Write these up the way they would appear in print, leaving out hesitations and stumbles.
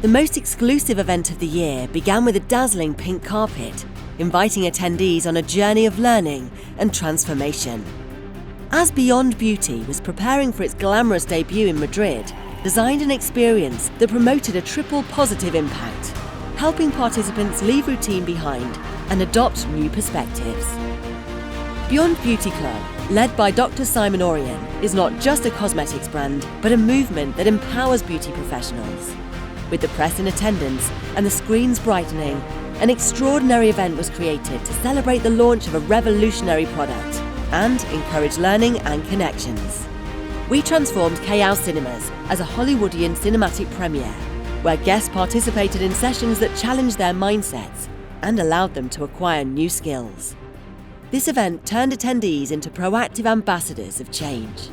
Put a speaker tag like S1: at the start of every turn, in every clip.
S1: The most exclusive event of the year began with a dazzling pink carpet, inviting attendees on a journey of learning and transformation. As Beyond Beauty was preparing for its glamorous debut in Madrid, designed an experience that promoted a triple positive impact, helping participants leave routine behind and adopt new perspectives. Beyond Beauty Club, led by Dr. Simon Orion, is not just a cosmetics brand, but a movement that empowers beauty professionals. With the press in attendance and the screens brightening, an extraordinary event was created to celebrate the launch of a revolutionary product and encourage learning and connections. We transformed KL Cinemas as a Hollywoodian cinematic premiere, where guests participated in sessions that challenged their mindsets and allowed them to acquire new skills. This event turned attendees into proactive ambassadors of change.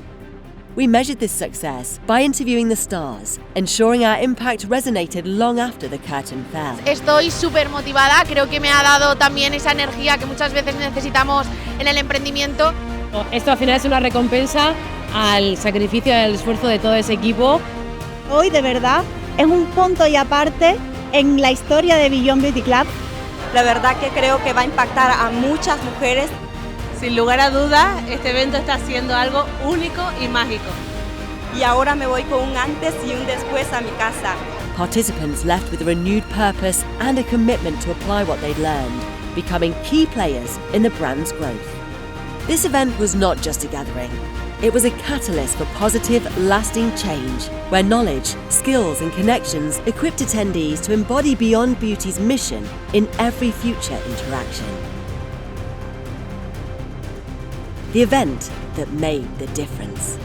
S1: We measured this success by interviewing the stars, ensuring our impact resonated long after the curtain fell.
S2: Estoy súper motivada, creo que me ha dado también esa energía que muchas veces necesitamos en el emprendimiento.
S3: Esto al final es una recompensa al sacrificio y al esfuerzo de todo ese equipo.
S4: Hoy de verdad es un punto y aparte en la historia de Beyond Beauty Club.
S5: La verdad que creo que va a impactar a muchas mujeres.
S6: Sin lugar a dudas, este evento está haciendo algo único y mágico.
S5: Y ahora me voy con un antes y un después a mi casa.
S1: Participants left with a renewed purpose and a commitment to apply what they'd learned, becoming key players in the brand's growth. This event was not just a gathering. It was a catalyst for positive, lasting change, where knowledge, skills and connections equipped attendees to embody Beyond Beauty's mission in every future interaction. The event that made the difference.